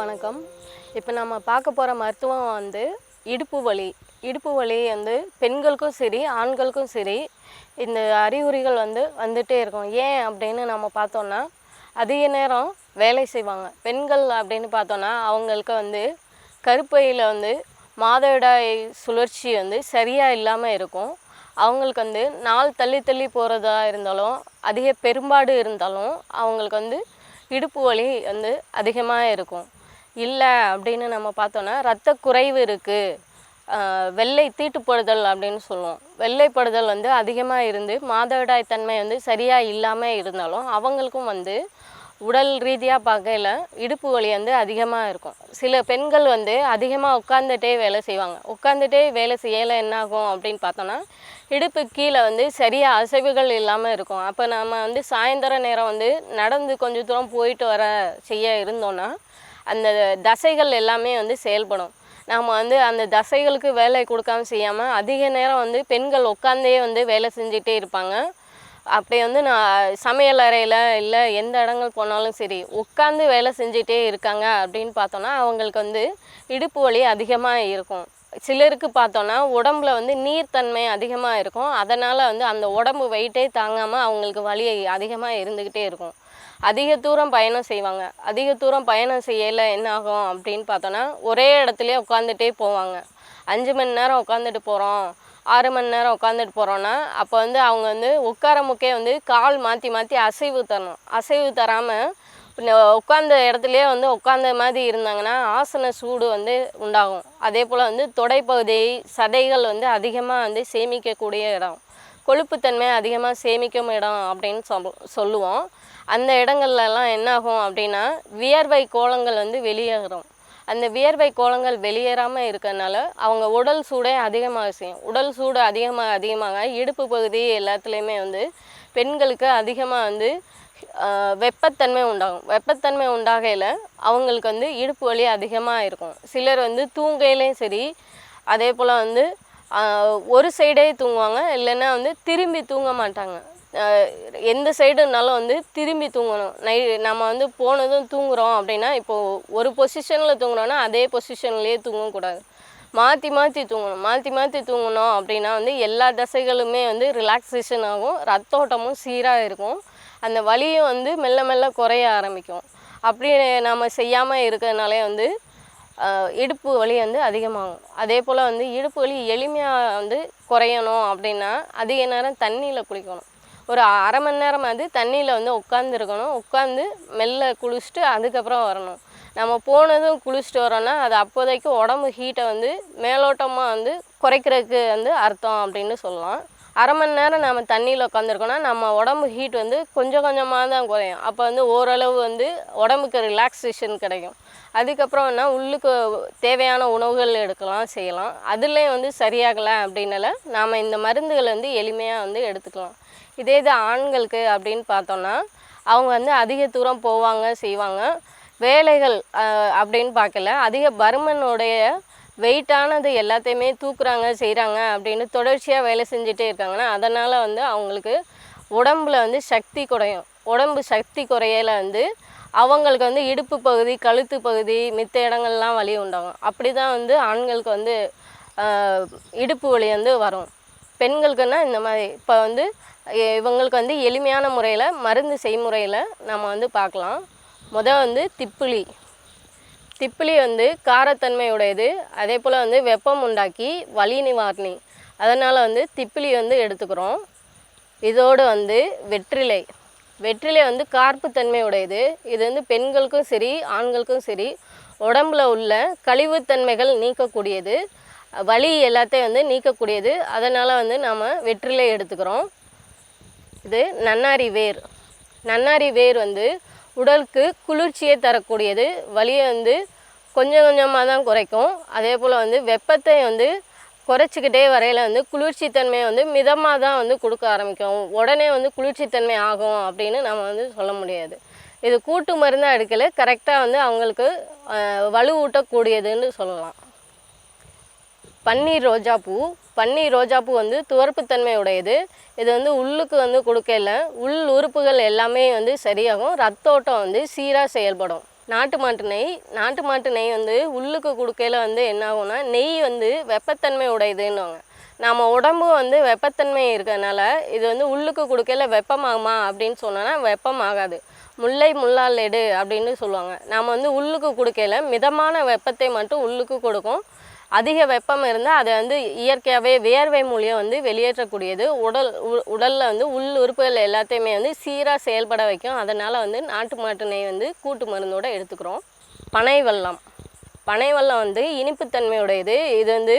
வணக்கம். இப்போ நம்ம பார்க்க போகிற மருத்துவம் வந்து இடுப்பு வலி. இடுப்பு வலி வந்து பெண்களுக்கும் சரி ஆண்களுக்கும் சரி இந்த அறிகுறிகள் வந்துகிட்டே இருக்கும். ஏன் அப்படின்னு நம்ம பார்த்தோன்னா, அதிக நேரம் வேலை செய்வாங்க. பெண்கள் அப்படின்னு பார்த்தோன்னா அவங்களுக்கு கருப்பையில் மாதவிடாய் சுழற்சி சரியாக இல்லாமல் இருக்கும். அவங்களுக்கு நாள் தள்ளி தள்ளி போகிறதா இருந்தாலும் அதிக பெரும்பாடு இருந்தாலும் அவங்களுக்கு இடுப்பு வலி அதிகமாக இருக்கும். இல்லை அப்படின்னு நம்ம பார்த்தோன்னா இரத்த குறைவு இருக்குது, வெள்ளை தீட்டுப்படுதல் அப்படின்னு சொல்லுவோம். வெள்ளைப்படுதல் அதிகமாக இருந்து மாதவிடாய் தன்மை சரியாக இல்லாமல் இருந்தாலும் அவங்களுக்கும் உடல் ரீதியாக பார்க்கையில் இடுப்பு வலி அதிகமாக இருக்கும். சில பெண்கள் அதிகமாக உட்காந்துட்டே வேலை செய்வாங்க. உட்காந்துட்டே வேலை செய்யலை என்னாகும் அப்படின்னு பார்த்தோன்னா, இடுப்பு கீழே சரியாக அசைவுகள் இல்லாமல் இருக்கும். அப்போ நம்ம சாயந்தர நேரம் நடந்து கொஞ்சம் தூரம் போயிட்டு வர செய்ய இருந்தோன்னா அந்த தசைகள் எல்லாமே செயல்படும். நம்ம அந்த தசைகளுக்கு வேலை கொடுக்காம செய்யாமல் அதிக நேரம் பெண்கள் உட்காந்தே வேலை செஞ்சுட்டே இருப்பாங்க. அப்படி நான் சமையல் அறையில் இல்லை எந்த இடங்கள் போனாலும் சரி உட்காந்து வேலை செஞ்சிட்டே இருக்காங்க அப்படின்னு பார்த்தோன்னா அவங்களுக்கு இடுப்பு வலி அதிகமாக இருக்கும். சிலருக்கு பார்த்தோன்னா உடம்புல நீர்த்தன்மை அதிகமாக இருக்கும். அதனால் அந்த உடம்பு வெயிட்டே தாங்காமல் அவங்களுக்கு வலி அதிகமாக இருந்துக்கிட்டே இருக்கும். அதிக தூரம் பயணம் செய்வாங்க. அதிக தூரம் பயணம் செய்யலை என்ன ஆகும் அப்படின்னு பார்த்தோன்னா, ஒரே இடத்துலையே உட்காந்துட்டே போவாங்க. 5 மணி நேரம் உட்காந்துட்டு போகிறோம், 6 மணி நேரம் உட்காந்துட்டு போகிறோன்னா அப்போ அவங்க உட்கார முக்கே கால் மாற்றி மாற்றி அசைவு தரணும். அசைவு தராமல் உட்காந்த இடத்துலையே உட்காந்த மாதிரி இருந்தாங்கன்னா ஆசன சூடு உண்டாகும். அதே போல் தொடைப்பகுதி சதைகள் அதிகமாக சேமிக்கக்கூடிய இடம், கொழுப்புத்தன்மை அதிகமாக சேமிக்கும் இடம் அப்படின்னு சொல்லுவோம். அந்த இடங்கள்லாம் என்னாகும் அப்படின்னா வியர்வை கோலங்கள் வெளியேறும். அந்த வியர்வை கோலங்கள் வெளியேறாமல் இருக்கிறதுனால அவங்க உடல் சூடே அதிகமாக செய்யும். உடல் சூடு அதிகமாக இடுப்பு பகுதி எல்லாத்துலேயுமே பெண்களுக்கு அதிகமாக வெப்பத்தன்மை உண்டாகும். வெப்பத்தன்மை உண்டாகையில் அவங்களுக்கு இடுப்பு வலி அதிகமாக இருக்கும். சிலர் தூங்கையிலையும் சரி, அதே போல் ஒரு சைடே தூங்குவாங்க, இல்லைன்னா திரும்பி தூங்க மாட்டாங்க. எந்த சைடுனாலும் திரும்பி தூங்கணும். நம்ம போனதும் தூங்குகிறோம் அப்படின்னா, இப்போது ஒரு பொசிஷனில் தூங்குறோன்னா அதே பொசிஷன்லேயே தூங்கக்கூடாது, மாற்றி மாற்றி தூங்கணும். மாற்றி மாற்றி தூங்கணும் அப்படின்னா எல்லா தசைகளுமே ரிலாக்ஸேஷன் ஆகும், ரத்தோட்டமும் சீராக இருக்கும், அந்த வலியும் மெல்ல மெல்ல குறைய ஆரம்பிக்கும். அப்படி நம்ம செய்யாமல் இருக்கிறதுனாலே இடுப்பு வலி அதிகமாகும். அதே போல் இடுப்பு வலி எளிமையாக குறையணும் அப்படின்னா அதிக நேரம் தண்ணியில் குளிக்கணும். ஒரு 1/2 மணி நேரம் தண்ணியில் உட்காந்துருக்கணும். உட்காந்து மெல்ல குளிச்சுட்டு அதுக்கப்புறம் வரணும். நம்ம போனதும் குளிச்சுட்டு வரோன்னா அது அப்போதைக்கு உடம்பு ஹீட்டை மேலோட்டமாக குறைக்கிறதுக்கு அர்த்தம் அப்படின்னு சொல்லலாம். 1/2 மணி நேரம் நம்ம தண்ணியில் உட்காந்துருக்கோன்னா நம்ம உடம்பு ஹீட் கொஞ்சம் கொஞ்சமாக தான் குறையும். அப்போ ஓரளவு உடம்புக்கு ரிலாக்ஸேஷன் கிடைக்கும். அதுக்கப்புறம் உள்ளுக்கு தேவையான உணவுகள் எடுக்கலாம், செய்யலாம். அதுலேயும் சரியாகலை அப்படின்னால நாம் இந்த மருந்துகள் எளிமையாக எடுத்துக்கலாம். இதே இது ஆண்களுக்கு அப்படின்னு பார்த்தோன்னா அவங்க அதிக தூரம் போவாங்க, செய்வாங்க. வேலைகள் அப்படின்னு பார்க்கல, அதிக பருமனுடைய வெயிட்டானது எல்லாத்தையுமே தூக்குறாங்க, செய்கிறாங்க அப்படின்னு தொடர்ச்சியாக வேலை செஞ்சுட்டே இருக்காங்கன்னா அதனால் அவங்களுக்கு உடம்பில் சக்தி குறையும். உடம்பு சக்தி குறையில அவங்களுக்கு இடுப்பு பகுதி, கழுத்து பகுதி, மித்த இடங்கள்லாம் வலி உண்டாகும். அப்படி தான் ஆண்களுக்கு இடுப்பு வலி வரும். பெண்களுக்குன்னா இந்த மாதிரி இப்போ இவங்களுக்கு எளிமையான முறையில் மருந்து செய்முறையில் நம்ம பார்க்கலாம். திப்பிலி. திப்பிலி காரத்தன்மையுடையது, அதே போல் வெப்பம் உண்டாக்கி வலி நிவாரணி. அதனால் திப்பிலி எடுத்துக்கிறோம். இதோடு வெற்றிலை. வெற்றிலை கார்ப்புத்தன்மை உடையது. இது பெண்களுக்கும் சரி ஆண்களுக்கும் சரி உடம்பில் உள்ள கழிவுத்தன்மைகள் நீக்கக்கூடியது, வலி எல்லாத்தையும் நீக்கக்கூடியது. அதனால் நம்ம வெற்றிலை எடுத்துக்கிறோம். இது நன்னாரி வேர். நன்னாரி வேர் உடலுக்கு குளிர்ச்சியை தரக்கூடியது, வலியை கொஞ்சம் கொஞ்சமாக தான் குறைக்கும். அதே போல் வெப்பத்தை குறைச்சிக்கிட்டே வரையில் குளிர்ச்சி தன்மையை மிதமாக தான் கொடுக்க ஆரம்பிக்கும். உடனே குளிர்ச்சித்தன்மை ஆகும் அப்படின்னு நம்ம சொல்ல முடியாது. இது கூட்டு மருந்தாக எடுக்கல, கரெக்டாக அவங்களுக்கு வலுவூட்டக்கூடியதுன்னு சொல்லலாம். பன்னீர் ரோஜாப்பூ. பன்னீர் ரோஜாப்பூ துவர்ப்புத்தன்மை உடையது. இது உள்ளுக்கு கொடுக்கல உள் உறுப்புகள் எல்லாமே சரியாகும், ரத்தோட்டம் சீராக செயல்படும். நாட்டு மாட்டு நெய் வந்து உள்ளுக்கு கொடுக்கையில் வந்து என்ன ஆகும்னா நெய் வந்து வெப்பத்தன்மை உடையதுன்னுவாங்க. நம்ம உடம்பு வந்து வெப்பத்தன்மை இருக்கிறதுனால இது வந்து உள்ளுக்கு கொடுக்கையில் வெப்பமாகுமா அப்படின்னு சொன்னோன்னா வெப்பமாகாது. முல்லை முள்ளால் எடு அப்படின்னு சொல்லுவாங்க. நம்ம வந்து உள்ளுக்கு கொடுக்கையில் மிதமான வெப்பத்தை மட்டும் உள்ளுக்கு கொடுக்கும். அதிக வெப்பம் இருந்தால் அதை வந்து இயற்கையாகவே வேர்வை மூலியம் வந்து வெளியேற்றக்கூடியது. உடலில் வந்து உள் உறுப்புகள் எல்லாத்தையுமே வந்து சீராக செயல்பட வைக்கும். அதனால் வந்து நாட்டு மாட்டு நெய் வந்து கூட்டு மருந்தோடு எடுத்துக்கிறோம். பனை வெல்லம் வந்து இனிப்புத்தன்மையுடையது. இது வந்து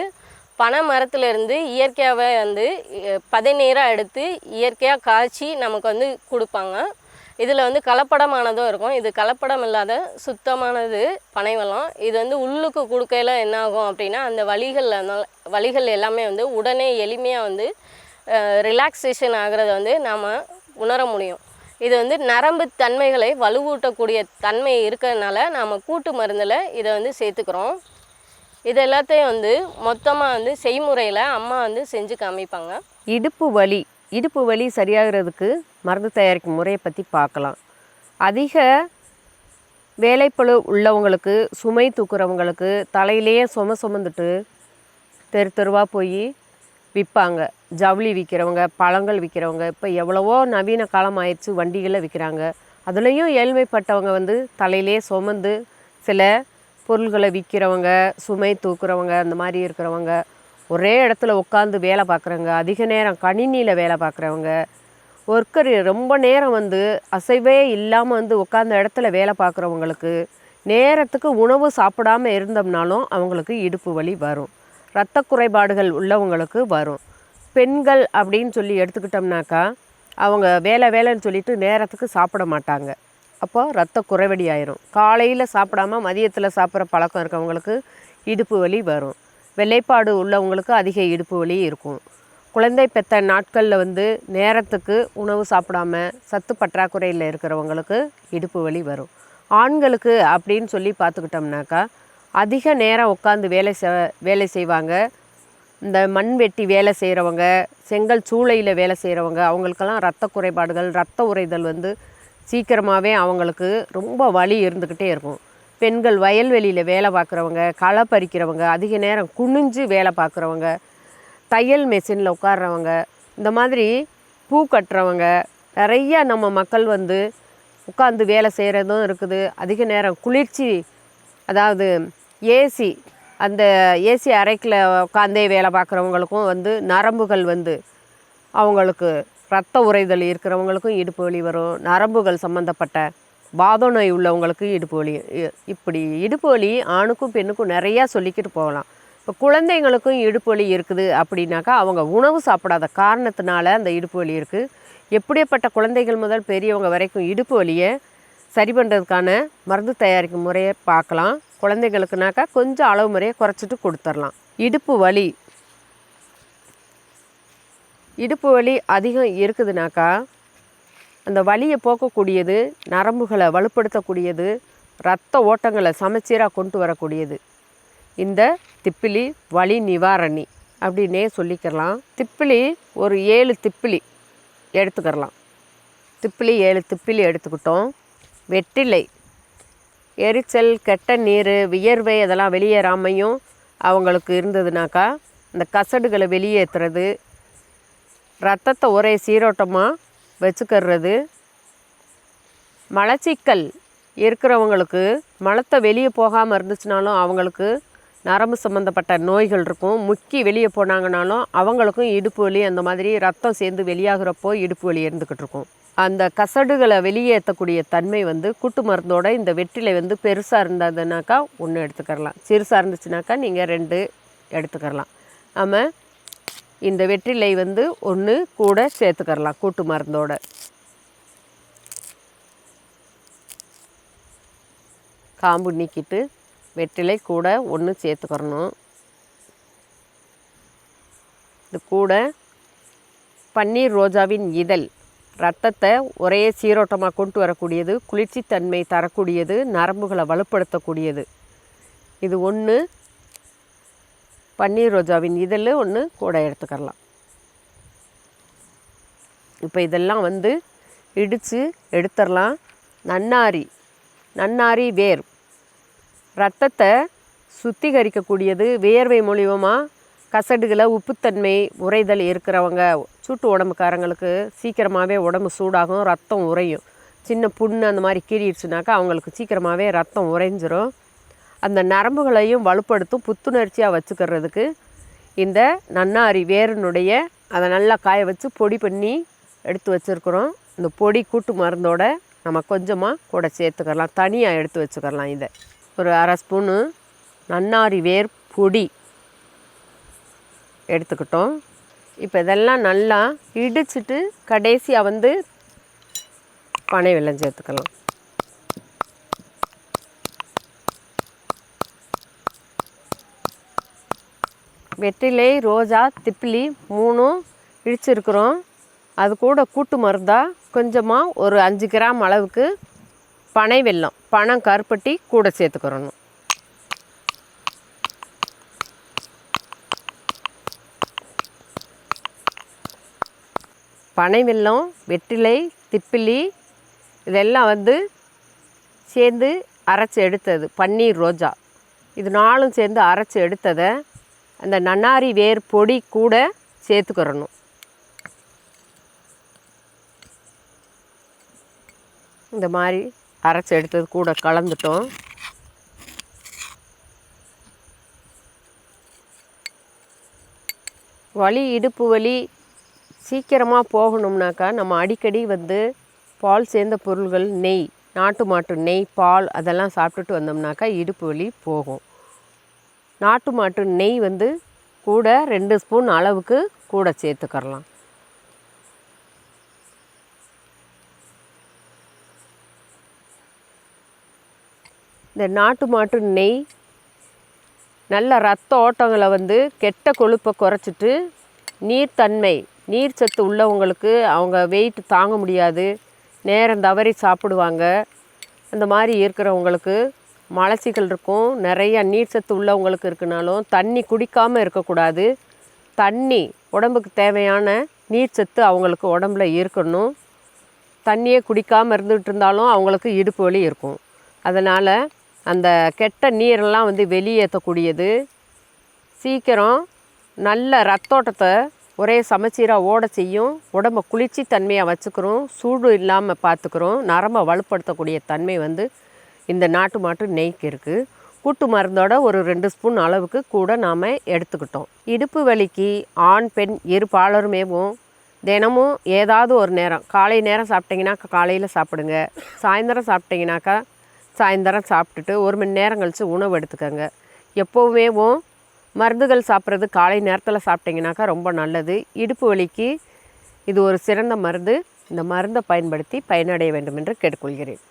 பனை மரத்துலேருந்து இயற்கையாகவே வந்து பதநீராக எடுத்து இயற்கையாக காய்ச்சி நமக்கு வந்து கொடுப்பாங்க. இதில் வந்து கலப்படமானதும் இருக்கும். இது கலப்படம் இல்லாத சுத்தமானது பனை வெல்லம். இது வந்து உள்ளுக்கு கொடுக்கையில் என்ன ஆகும் அப்படின்னா அந்த வலிகள் எல்லாமே வந்து உடனே எளிமையாக வந்து ரிலாக்ஸேஷன் ஆகிறத வந்து நாம் உணர முடியும். இது வந்து நரம்பு தன்மைகளை வலுவூட்டக்கூடிய தன்மை இருக்கிறதுனால நாம் கூட்டு மருந்தில் இதை வந்து சேர்த்துக்கிறோம். இது எல்லாத்தையும் வந்து மொத்தமாக வந்து செய்முறையில் அம்மா வந்து செஞ்சு காமிப்பாங்க. இடுப்பு வலி சரியாகிறதுக்கு மருந்து தயாரிக்கும் முறையை பற்றி பார்க்கலாம். அதிக வேலைப்பளு உள்ளவங்களுக்கு, சுமை தூக்குறவங்களுக்கு, தலையிலேயே சுமந்துட்டு தெருவாக போய் விற்பாங்க. ஜவுளி விற்கிறவங்க, பழங்கள் விற்கிறவங்க, இப்போ எவ்வளவோ நவீன காலம் ஆயிடுச்சு, வண்டிகளில் விற்கிறாங்க. அதுலேயும் ஏழ்மைப்பட்டவங்க வந்து தலையிலே சுமந்து சில பொருள்களை விற்கிறவங்க, சுமை தூக்குறவங்க, அந்த மாதிரி இருக்கிறவங்க, ஒரே இடத்துல உட்காந்து வேலை பார்க்குறவங்க, அதிக நேரம் கணினியில் வேலை பார்க்குறவங்க, ஒர்க்கர் ரொம்ப நேரம் வந்து அசைவே இல்லாமல் வந்து உட்காந்த இடத்துல வேலை பார்க்குறவங்களுக்கு, நேரத்துக்கு உணவு சாப்பிடாமல் இருந்தோம்னாலும் அவங்களுக்கு இடுப்பு வலி வரும். இரத்த குறைபாடுகள் உள்ளவங்களுக்கு வரும். பெண்கள் அப்படின்னு சொல்லி எடுத்துக்கிட்டோம்னாக்கா அவங்க வேலைன்னு சொல்லிட்டு நேரத்துக்கு சாப்பிட மாட்டாங்க. அப்போ இரத்த குறைவடி ஆயிரும். காலையில் சாப்பிடாமல் மதியத்தில் சாப்பிட்ற பழக்கம் இருக்கவங்களுக்கு இடுப்பு வலி வரும். வெள்ளைப்பாடு உள்ளவங்களுக்கு அதிக இடுப்பு வலி இருக்கும். குழந்தை பெற்ற நாட்களில் வந்து நேரத்துக்கு உணவு சாப்பிடாம சத்து பற்றாக்குறையில் இருக்கிறவங்களுக்கு இடுப்பு வலி வரும். ஆண்களுக்கு அப்படின்னு சொல்லி பார்த்துக்கிட்டோம்னாக்கா அதிக நேரம் உட்காந்து வேலை செய்வாங்க. இந்த மண் வெட்டி வேலை செய்கிறவங்க, செங்கல் சூளையில் வேலை செய்கிறவங்க, அவங்களுக்கெல்லாம் இரத்த குறைபாடுகள், இரத்த உறைதல் வந்து சீக்கிரமாகவே அவங்களுக்கு ரொம்ப வலி இருந்துக்கிட்டே இருக்கும். பெண்கள் வயல்வெளியில் வேலை பார்க்குறவங்க, களை பறிக்கிறவங்க, அதிக நேரம் குனிஞ்சு வேலை பார்க்குறவங்க, தையல் மெஷினில் உட்கார்றவங்க, இந்த மாதிரி பூ கட்டுறவங்க, நிறையா நம்ம மக்கள் வந்து உட்காந்து வேலை செய்கிறதும் இருக்குது. அதிக நேரம் குளிர்ச்சி, அதாவது அந்த ஏசி அறைக்கில் உட்காந்தே வேலை பார்க்குறவங்களுக்கும் வந்து நரம்புகள் வந்து அவங்களுக்கு இரத்த உறைதல் இருக்கிறவங்களுக்கும் இடுப்பு வலி வரும். நரம்புகள் சம்மந்தப்பட்ட வாத நோய் உள்ளவங்களுக்கு இடுப்பு வலி. இப்படி இடுப்பு வலி ஆணுக்கும் பெண்ணுக்கும் நிறையா சொல்லிக்கிட்டு போகலாம். இப்போ குழந்தைங்களுக்கும் இடுப்பு வலி இருக்குது அப்படின்னாக்கா அவங்க உணவு சாப்பிடாத காரணத்தினால அந்த இடுப்பு வலி இருக்குது. எப்படிப்பட்ட குழந்தைகள் முதல் பெரியவங்க வரைக்கும் இடுப்பு வலியை சரி பண்ணுறதுக்கான மருந்து தயாரிக்கும் முறையை பார்க்கலாம். குழந்தைங்களுக்குனாக்கா கொஞ்சம் அளவு முறையை குறைச்சிட்டு கொடுத்துடலாம். இடுப்பு வலி அதிகம் இருக்குதுனாக்கா அந்த வலியை போக்கக்கூடியது, நரம்புகளை வலுப்படுத்தக்கூடியது, இரத்த ஓட்டங்களை சமச்சீராக கொண்டு வரக்கூடியது இந்த திப்பிலி வலி நிவாரணி அப்படின்னே சொல்லிக்கலாம். திப்பிலி ஒரு 7 திப்பிலி எடுத்துக்கிறலாம். 7 திப்பிலி எடுத்துக்கிட்டோம். வெற்றிலை, எரிச்சல், கெட்ட நீர், வியர்வை அதெல்லாம் வெளியேறாமையும் அவங்களுக்கு இருந்ததுனாக்கா இந்த கசடுகளை வெளியேற்றுறது, ரத்தத்தை ஒரே சீரோட்டமாக வச்சுக்கிறது, மலச்சிக்கல் இருக்கிறவங்களுக்கு மலத்தை வெளியே போகாமல் இருந்துச்சுனாலும் அவங்களுக்கு நரம்பு சம்மந்தப்பட்ட நோய்கள் இருக்கும். முக்கி வெளியே போனாங்கனாலும் அவங்களுக்கும் இடுப்பு வலி, அந்த மாதிரி ரத்தம் சேர்ந்து வெளியாகிறப்போ இடுப்பு வலி இருந்துக்கிட்டு இருக்கும். அந்த கசடுகளை வெளியேற்றக்கூடிய தன்மை வந்து கூட்டு மருந்தோட இந்த வெற்றிலை வந்து பெருசாக இருந்ததுனாக்கா 1 எடுத்துக்கிறலாம். சிறுசாக இருந்துச்சுனாக்கா நீங்கள் 2 எடுத்துக்கிறலாம். நம்ம இந்த வெற்றிலை வந்து 1 கூட சேர்த்துக்கிறலாம் கூட்டு மருந்தோட. காம்பு நீக்கிட்டு வெற்றிலை கூட 1 சேர்த்துக்கிறணும். இது கூட பன்னீர் ரோஜாவின் இதழ், ரத்தத்தை ஒரே சீரோட்டமாக கொண்டு வரக்கூடியது, குளிர்ச்சி தன்மை தரக்கூடியது, நரம்புகளை வலுப்படுத்தக்கூடியது. இது 1 பன்னீர் ரோஜாவின் இதழ் 1 கூட எடுத்துக்கலாம். இப்போ இதெல்லாம் வந்து இடித்து எடுத்துடலாம். நன்னாரி நன்னாரி வேர் இரத்தத்தை சுத்திகரிக்கக்கூடியது. வேர்வை மூலியமாக கசடுகளை, உப்புத்தன்மை, உறைதல் இருக்கிறவங்க, சூட்டு உடம்புக்காரங்களுக்கு சீக்கிரமாகவே உடம்பு சூடாகும், ரத்தம் உறையும். சின்ன புண்ணு அந்த மாதிரி கீறிடுச்சுனாக்கா அவங்களுக்கு சீக்கிரமாகவே ரத்தம் உறைஞ்சிரும். அந்த நரம்புகளையும் வலுப்படுத்தும், புத்துணர்ச்சியாக வச்சுக்கிறதுக்கு இந்த நன்னாரி வேரினுடைய அதை நல்லா காய வச்சு பொடி பண்ணி எடுத்து வச்சுருக்குறோம். இந்த பொடி கூட்டு மருந்தோட நம்ம கொஞ்சமாக கூட சேர்த்துக்கலாம், தனியாக எடுத்து வச்சுக்கலாம். இதை ஒரு அரை ஸ்பூனு நன்னாரி வேர் பொடி எடுத்துக்கிட்டோம். இப்போ இதெல்லாம் நல்லா இடிச்சிட்டு கடைசியாக பனை வெல்லம் சேர்த்துக்கலாம். வெற்றிலை, ரோஜா, திப்பிலி 3 இடிச்சிருக்கிறோம். அது கூட கூட்டு மருந்தாக கொஞ்சமாக ஒரு 5 கிராம் அளவுக்கு பனை வெல்லம், பனம் கருப்பட்டி கூட சேர்த்துக்கிறணும். பனை வெல்லம், வெற்றிலை, திப்பிலி இதெல்லாம் சேர்ந்து அரைச்சி எடுத்தது. பன்னீர், ரோஜா இது 4ம் சேர்ந்து அரைச்சி எடுத்ததை அந்த நன்னாரி வேர் பொடி கூட சேர்த்துக்கிறணும். இந்த மாதிரி அரைச்சி எடுத்தது கூட கலந்துட்டோம். வலி, இடுப்பு வலி சீக்கிரமாக போகணும்னாக்கா நம்ம அடிக்கடி பால் சேர்ந்த பொருள்கள், நெய், நாட்டு மாட்டு நெய், பால் அதெல்லாம் சாப்பிட்டுட்டு வந்தோம்னாக்கா இடுப்பு வலி போகும். நாட்டு மாட்டு நெய் கூட 2 ஸ்பூன் அளவுக்கு கூட சேர்த்துக்கிறலாம். இந்த நாட்டு மாட்டு நெய் நல்ல ரத்த ஓட்டங்களை கெட்ட கொழுப்பை குறைச்சிட்டு, நீர்த்தன்மை, நீர் சத்து உள்ளவங்களுக்கு அவங்க வெயிட் தாங்க முடியாது, நேரம் தவறி சாப்பிடுவாங்க, அந்த மாதிரி இருக்கிறவங்களுக்கு மலச்சிக்கல் இருக்கும், நிறையா நீர் சத்து உள்ளவங்களுக்கு இருக்குனாலும் தண்ணி குடிக்காமல் இருக்கக்கூடாது. தண்ணி உடம்புக்கு தேவையான நீர் சத்து அவங்களுக்கு உடம்புல இருக்கணும். தண்ணியே குடிக்காமல் இருந்துகிட்டு இருந்தாலும் அவங்களுக்கு இடுப்பு வலி இருக்கும். அதனால் அந்த கெட்ட நீரெல்லாம் வெளியேற்றக்கூடியது, சீக்கிரம் நல்ல ரத்தோட்டத்தை ஒரே சமச்சீராக ஓட செய்யும், உடம்பை குளிர்ச்சி தன்மையாக வச்சுக்கிறோம், சூடு இல்லாமல் பார்த்துக்கிறோம், நரம்பை வலுப்படுத்தக்கூடிய தன்மை இந்த நாட்டு மாட்டு நெய்க்கு இருக்குது. கூட்டு மருந்தோட ஒரு 2 ஸ்பூன் அளவுக்கு கூட நாம் எடுத்துக்கிட்டோம். இடுப்பு வலிக்கு ஆண் பெண் இரு பாலருமேவும் தினமும் ஏதாவது ஒரு நேரம், காலை நேரம் சாப்பிட்டிங்கனாக்கா காலையில் சாப்பிடுங்க, சாயந்தரம் சாப்பிட்டிங்கனாக்கா சாயந்தரம் சாப்பிட்டுட்டு 1 மணி நேரம் கழித்து உணவு எடுத்துக்கோங்க. எப்போவுமேவும் மருந்துகள் சாப்பிட்றது காலை நேரத்தில் சாப்பிட்டிங்கனாக்கா ரொம்ப நல்லது. இடுப்பு வலிக்கு இது ஒரு சிறந்த மருந்து. இந்த மருந்தை பயன்படுத்தி பயனடைய வேண்டும் என்று கேட்டுக்கொள்கிறேன்.